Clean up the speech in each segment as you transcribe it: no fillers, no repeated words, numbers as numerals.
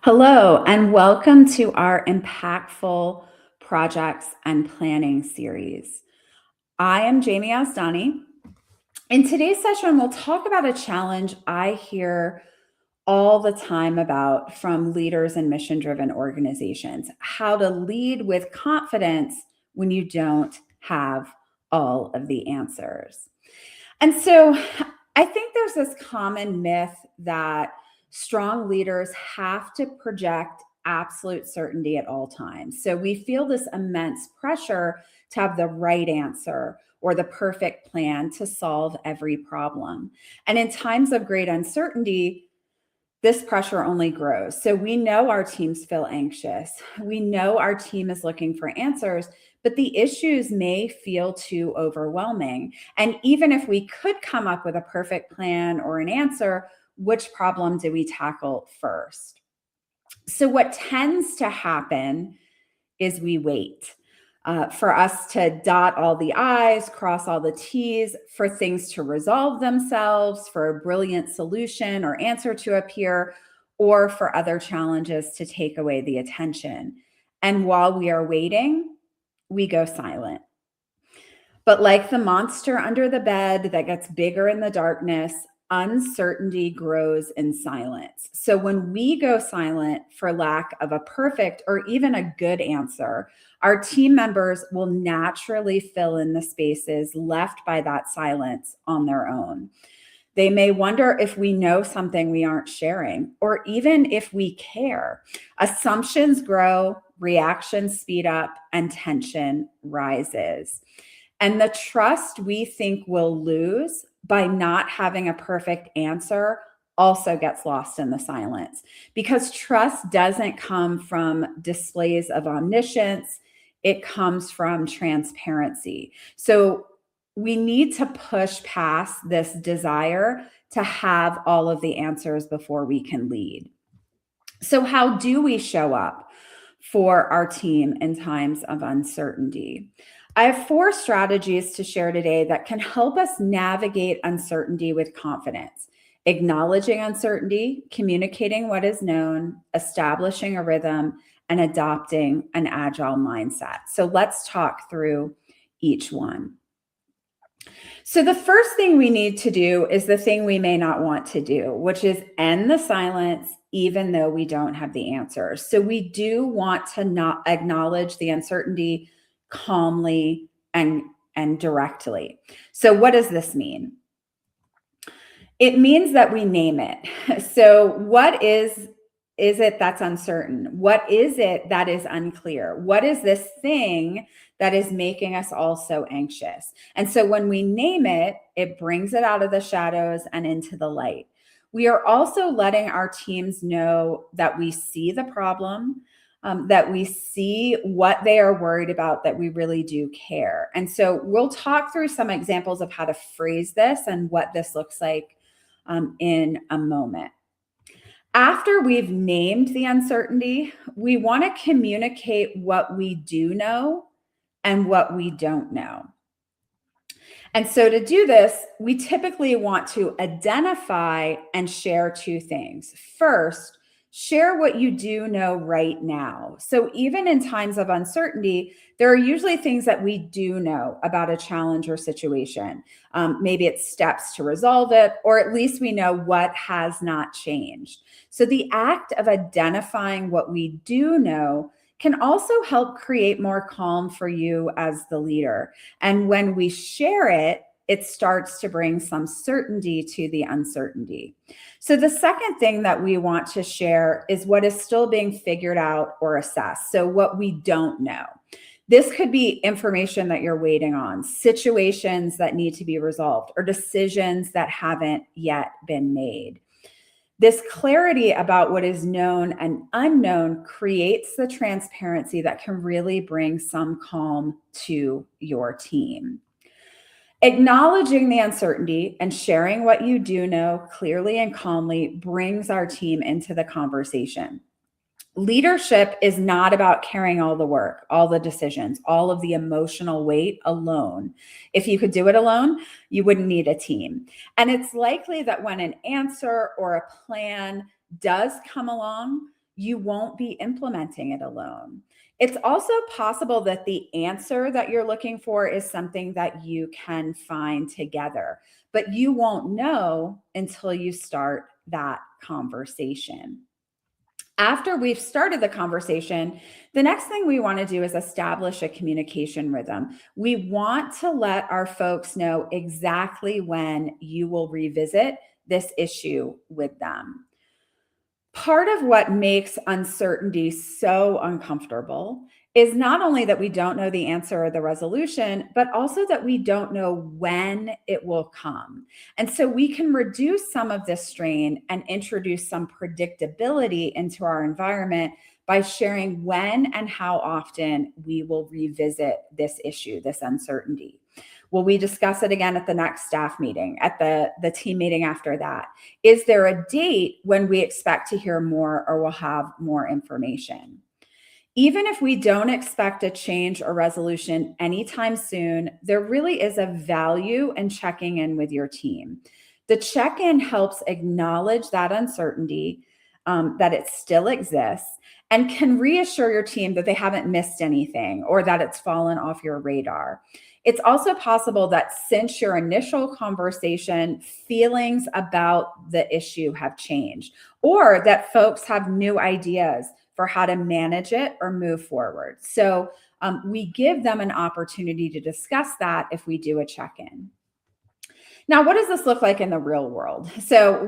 Hello, and welcome to our impactful projects and planning series. I am Jamie Asdani. In today's session, we'll talk about a challenge I hear all the time about from leaders in mission driven organizations: how to lead with confidence when you don't have all of the answers. And so I think there's this common myth that strong leaders have to project absolute certainty at all times. So we feel this immense pressure to have the right answer or the perfect plan to solve every problem. And in times of great uncertainty, this pressure only grows. So we know our teams feel anxious. We know our team is looking for answers, but the issues may feel too overwhelming. And even if we could come up with a perfect plan or an answer, which problem do we tackle first? So, what tends to happen is we wait for us to dot all the I's, cross all the T's, for things to resolve themselves, for a brilliant solution or answer to appear, or for other challenges to take away the attention. And while we are waiting, we go silent. But like the monster under the bed that gets bigger in the darkness, uncertainty grows in silence. So when we go silent for lack of a perfect or even a good answer, our team members will naturally fill in the spaces left by that silence on their own. They may wonder if we know something we aren't sharing, or even if we care. Assumptions grow, reactions speed up, and tension rises. And the trust we think we'll lose by not having a perfect answer also gets lost in the silence, because trust doesn't come from displays of omniscience, it comes from transparency. So we need to push past this desire to have all of the answers before we can lead. So, how do we show up for our team in times of uncertainty? I have 4 strategies to share today that can help us navigate uncertainty with confidence: acknowledging uncertainty, communicating what is known, establishing a rhythm, and adopting an agile mindset. So, let's talk through each one. So, the first thing we need to do is the thing we may not want to do, which is end the silence, even though we don't have the answers. So, we do want to not acknowledge the uncertainty calmly and directly. So, what does this mean? It means that we name it. So, what is it that's uncertain? What is it that is unclear? What is this thing that is making us all so anxious? And so when we name it, it brings it out of the shadows and into the light. We are also letting our teams know that we see the problem, that we see what they are worried about, that we really do care. And so we'll talk through some examples of how to phrase this and what this looks like in a moment. After we've named the uncertainty, we want to communicate what we do know and what we don't know. And so to do this, we typically want to identify and share 2 things. First, share what you do know right now. So even in times of uncertainty, there are usually things that we do know about a challenge or situation. Maybe it's steps to resolve it, or at least we know what has not changed. So the act of identifying what we do know can also help create more calm for you as the leader. And when we share it, it starts to bring some certainty to the uncertainty. So, the second thing that we want to share is what is still being figured out or assessed. So, what we don't know. This could be information that you're waiting on, situations that need to be resolved, or decisions that haven't yet been made. This clarity about what is known and unknown creates the transparency that can really bring some calm to your team. Acknowledging the uncertainty and sharing what you do know clearly and calmly brings our team into the conversation. Leadership is not about carrying all the work, all the decisions, all of the emotional weight alone. If you could do it alone, you wouldn't need a team. And it's likely that when an answer or a plan does come along, you won't be implementing it alone. It's also possible that the answer that you're looking for is something that you can find together, but you won't know until you start that conversation. After we've started the conversation, the next thing we want to do is establish a communication rhythm. We want to let our folks know exactly when you will revisit this issue with them. Part of what makes uncertainty so uncomfortable is not only that we don't know the answer or the resolution, but also that we don't know when it will come. And so we can reduce some of this strain and introduce some predictability into our environment by sharing when and how often we will revisit this issue, this uncertainty. Will we discuss it again at the next staff meeting, at the team meeting after that? Is there a date when we expect to hear more or will have more information? Even if we don't expect a change or resolution anytime soon, there really is a value in checking in with your team. The check-in helps acknowledge that uncertainty, that it still exists, and can reassure your team that they haven't missed anything or that it's fallen off your radar. It's also possible that since your initial conversation, feelings about the issue have changed, or that folks have new ideas for how to manage it or move forward. So we give them an opportunity to discuss that if we do a check-in. Now, what does this look like in the real world? So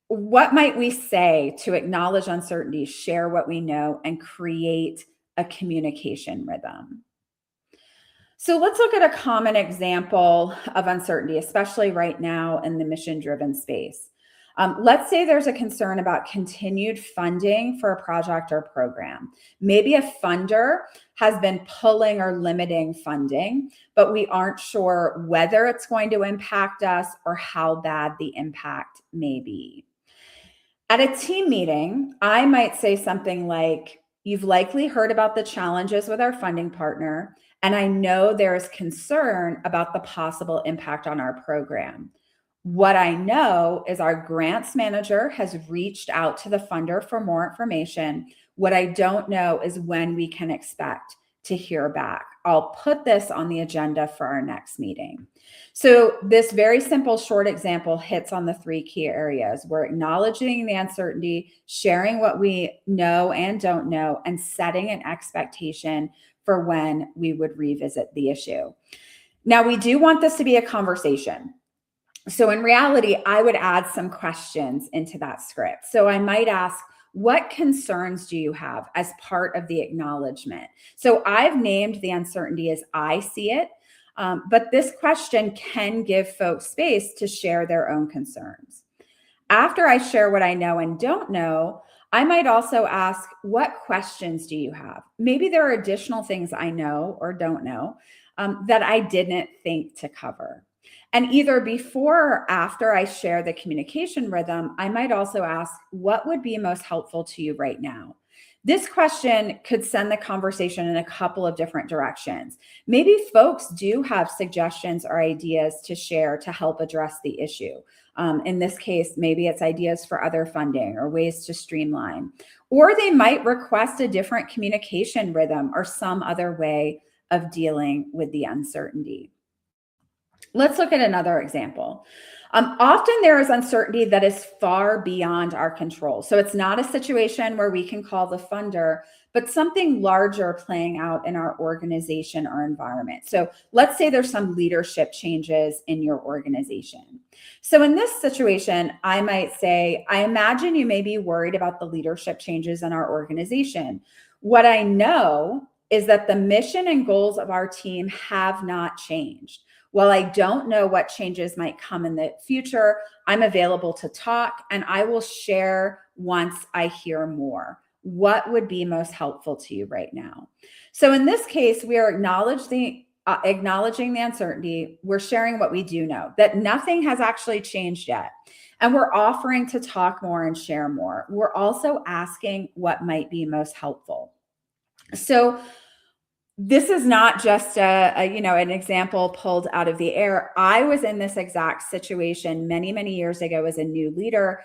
what might we say to acknowledge uncertainty, share what we know, and create a communication rhythm? So let's look at a common example of uncertainty, especially right now in the mission-driven space. Let's say there's a concern about continued funding for a project or program. Maybe a funder has been pulling or limiting funding, but we aren't sure whether it's going to impact us or how bad the impact may be. At a team meeting, I might say something like, "You've likely heard about the challenges with our funding partner, and I know there is concern about the possible impact on our program. What I know is our grants manager has reached out to the funder for more information. What I don't know is when we can expect to hear back. I'll put this on the agenda for our next meeting." So this very simple short example hits on the three key areas. We're acknowledging the uncertainty, sharing what we know and don't know, and setting an expectation for when we would revisit the issue. Now, we do want this to be a conversation. So in reality, I would add some questions into that script. So I might ask, what concerns do you have as part of the acknowledgement? So I've named the uncertainty as I see it, but this question can give folks space to share their own concerns. After I share what I know and don't know, I might also ask, what questions do you have? Maybe there are additional things I know or don't know that I didn't think to cover. And either before or after I share the communication rhythm, I might also ask, what would be most helpful to you right now? This question could send the conversation in a couple of different directions. Maybe folks do have suggestions or ideas to share to help address the issue. In this case, maybe it's ideas for other funding or ways to streamline. Or they might request a different communication rhythm or some other way of dealing with the uncertainty. Let's look at another example. Often there is uncertainty that is far beyond our control. So it's not a situation where we can call the funder, but something larger playing out in our organization or environment. So let's say there's some leadership changes in your organization. So in this situation, I might say, I imagine you may be worried about the leadership changes in our organization. What I know is that the mission and goals of our team have not changed. While I don't know what changes might come in the future, I'm available to talk and I will share once I hear more. What would be most helpful to you right now? So in this case, we are acknowledging the uncertainty. We're sharing what we do know, that nothing has actually changed yet. And we're offering to talk more and share more. We're also asking what might be most helpful. So this is not just an example pulled out of the air. I was in this exact situation many years ago as a new leader,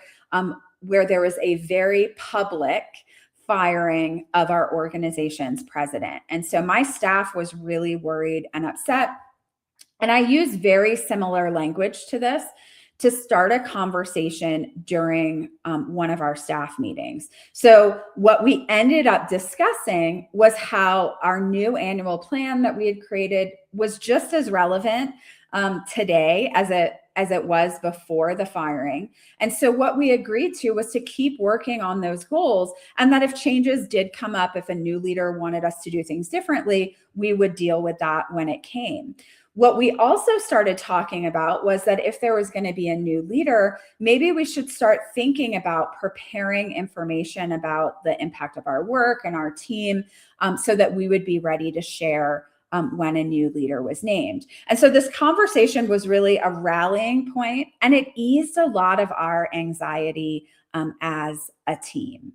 where there was a very public firing of our organization's president. And so my staff was really worried and upset. And I use very similar language to this to start a conversation during one of our staff meetings. So what we ended up discussing was how our new annual plan that we had created was just as relevant today as it was before the firing. And so what we agreed to was to keep working on those goals, and that if changes did come up, if a new leader wanted us to do things differently, we would deal with that when it came. What we also started talking about was that if there was going to be a new leader, maybe we should start thinking about preparing information about the impact of our work and our team so that we would be ready to share when a new leader was named. And so this conversation was really a rallying point, and it eased a lot of our anxiety as a team.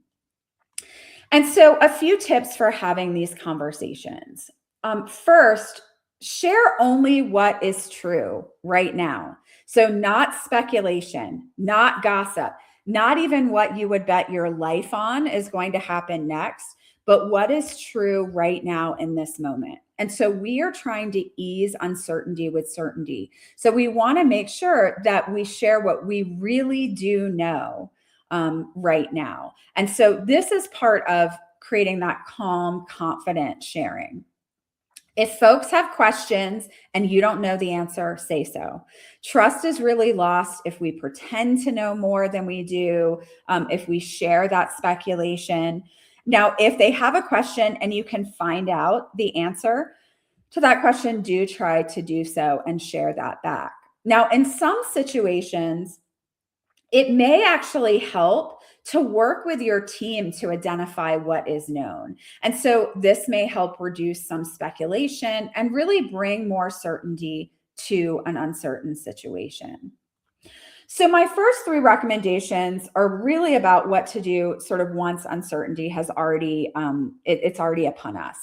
And so a few tips for having these conversations. First, share only what is true right now. So not speculation, not gossip, not even what you would bet your life on is going to happen next, but what is true right now in this moment. And so we are trying to ease uncertainty with certainty. So we want to make sure that we share what we really do know right now. And so this is part of creating that calm, confident sharing. If folks have questions and you don't know the answer, say so. Trust is really lost if we pretend to know more than we do, if we share that speculation. Now, if they have a question and you can find out the answer to that question, do try to do so and share that back. Now, in some situations, it may actually help to work with your team to identify what is known. And so this may help reduce some speculation and really bring more certainty to an uncertain situation. So my first three recommendations are really about what to do sort of once uncertainty has already, it's already upon us.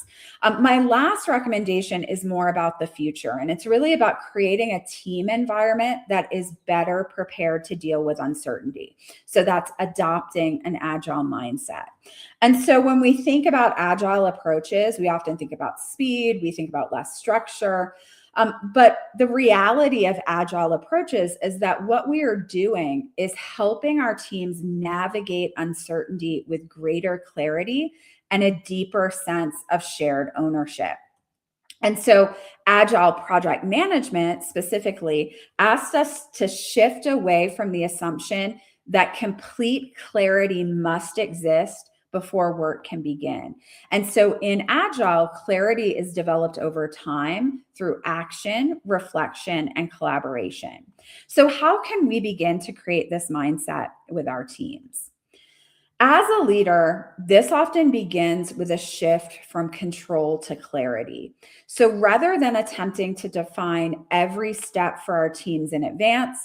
My last recommendation is more about the future, and it's really about creating a team environment that is better prepared to deal with uncertainty. So that's adopting an agile mindset. And so when we think about agile approaches, we often think about speed, we think about less structure. But the reality of agile approaches is that what we are doing is helping our teams navigate uncertainty with greater clarity and a deeper sense of shared ownership. And so agile project management specifically asked us to shift away from the assumption that complete clarity must exist before work can begin. And so in Agile, clarity is developed over time through action, reflection, and collaboration. So how can we begin to create this mindset with our teams? As a leader, this often begins with a shift from control to clarity. So rather than attempting to define every step for our teams in advance,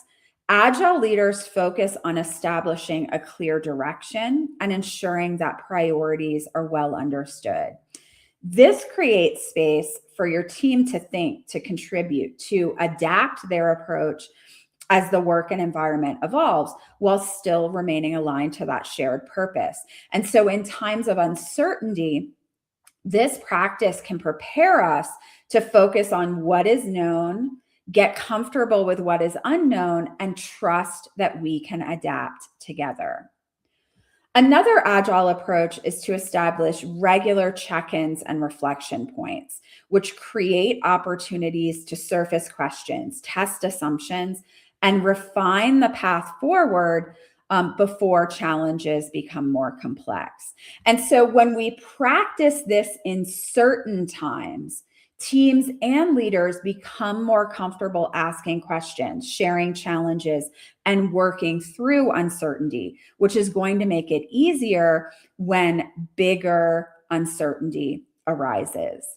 Agile leaders focus on establishing a clear direction and ensuring that priorities are well understood. This creates space for your team to think, to contribute, to adapt their approach as the work and environment evolves while still remaining aligned to that shared purpose. And so in times of uncertainty, this practice can prepare us to focus on what is known, get comfortable with what is unknown, and trust that we can adapt together. Another agile approach is to establish regular check-ins and reflection points, which create opportunities to surface questions, test assumptions, and refine the path forward before challenges become more complex. And so when we practice this in certain times, teams and leaders become more comfortable asking questions, sharing challenges, and working through uncertainty, which is going to make it easier when bigger uncertainty arises.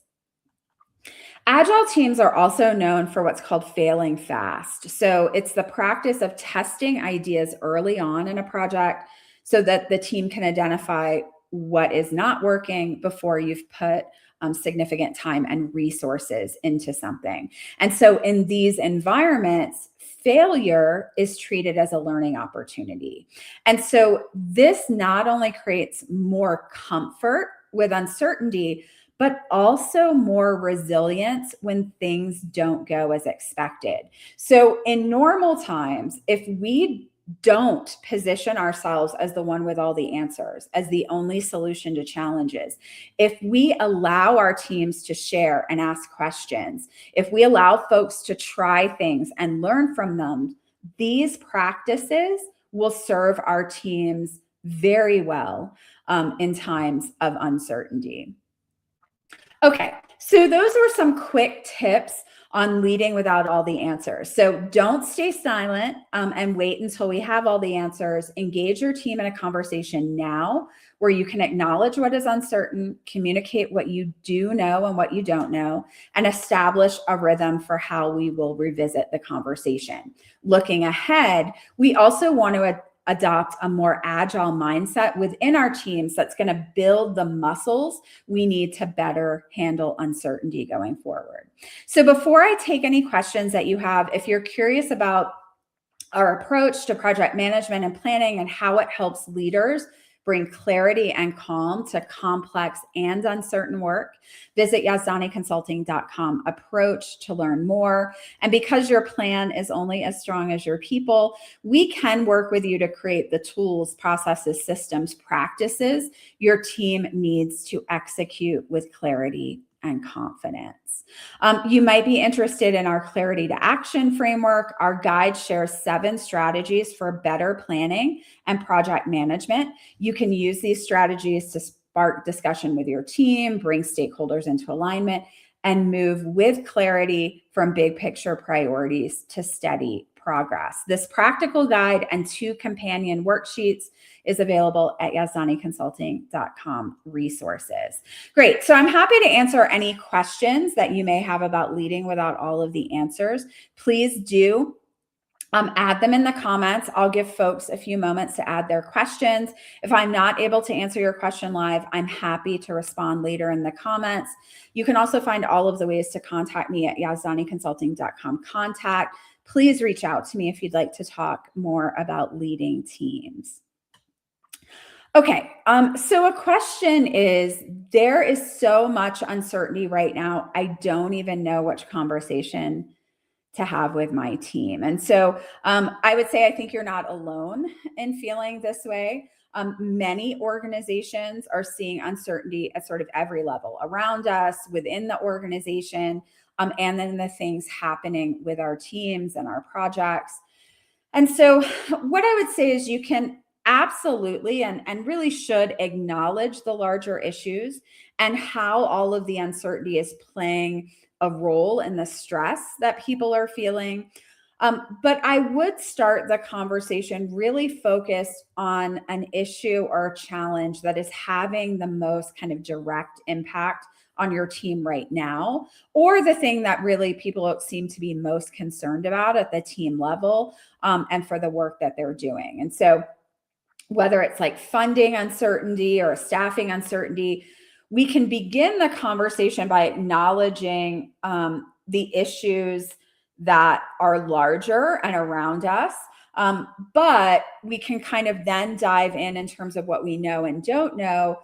Agile teams are also known for what's called failing fast. So it's the practice of testing ideas early on in a project so that the team can identify what is not working before you've put significant time and resources into something. And so in these environments, failure is treated as a learning opportunity. And so this not only creates more comfort with uncertainty, but also more resilience when things don't go as expected. So in normal times, if we don't position ourselves as the one with all the answers, as the only solution to challenges, if we allow our teams to share and ask questions, if we allow folks to try things and learn from them, these practices will serve our teams very well in times of uncertainty. Okay, so those are some quick tips on leading without all the answers. So don't stay silent and wait until we have all the answers. Engage your team in a conversation now where you can acknowledge what is uncertain, communicate what you do know and what you don't know, and establish a rhythm for how we will revisit the conversation. Looking ahead, we also want to adopt a more agile mindset within our teams that's going to build the muscles we need to better handle uncertainty going forward. So before I take any questions that you have, if you're curious about our approach to project management and planning and how it helps leaders bring clarity and calm to complex and uncertain work, visit yazdaniconsulting.com approach to learn more. And because your plan is only as strong as your people, we can work with you to create the tools, processes, systems, practices your team needs to execute with clarity and confidence. You might be interested in our Clarity to Action framework. Our guide shares 7 strategies for better planning and project management. You can use these strategies to spark discussion with your team, bring stakeholders into alignment, and move with clarity from big picture priorities to steady progress. This practical guide and 2 companion worksheets is available at yazdaniconsulting.com resources. Great. So I'm happy to answer any questions that you may have about leading without all of the answers. Please do add them in the comments. I'll give folks a few moments to add their questions. If I'm not able to answer your question live, I'm happy to respond later in the comments. You can also find all of the ways to contact me at yazdaniconsulting.com contact. Please reach out to me if you'd like to talk more about leading teams. Okay, so a question is, there is so much uncertainty right now, I don't even know which conversation to have with my team. And so I would say I think you're not alone in feeling this way. Many organizations are seeing uncertainty at sort of every level around us, within the organization, and then the things happening with our teams and our projects. And so what I would say is you can absolutely and really should acknowledge the larger issues and how all of the uncertainty is playing a role in the stress that people are feeling. But I would start the conversation really focused on an issue or a challenge that is having the most kind of direct impact on your team right now, or the thing that really people seem to be most concerned about at the team level and for the work that they're doing. And so whether it's like funding uncertainty or staffing uncertainty, we can begin the conversation by acknowledging the issues that are larger and around us. But we can kind of then dive in terms of what we know and don't know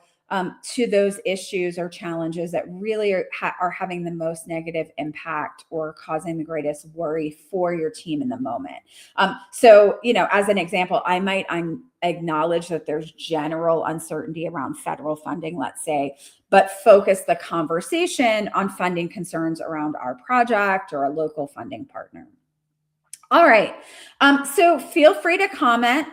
to those issues or challenges that really are having the most negative impact or causing the greatest worry for your team in the moment. So, as an example, I might acknowledge that there's general uncertainty around federal funding, let's say, but focus the conversation on funding concerns around our project or a local funding partner. All right. So feel free to comment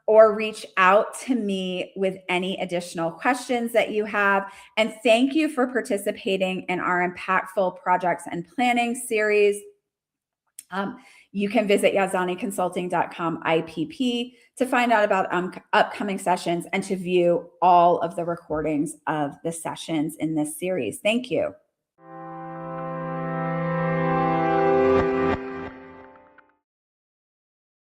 or reach out to me with any additional questions that you have. And thank you for participating in our Impactful Projects and Planning series. You can visit yazdaniconsulting.com IPP to find out about upcoming sessions and to view all of the recordings of the sessions in this series. Thank you.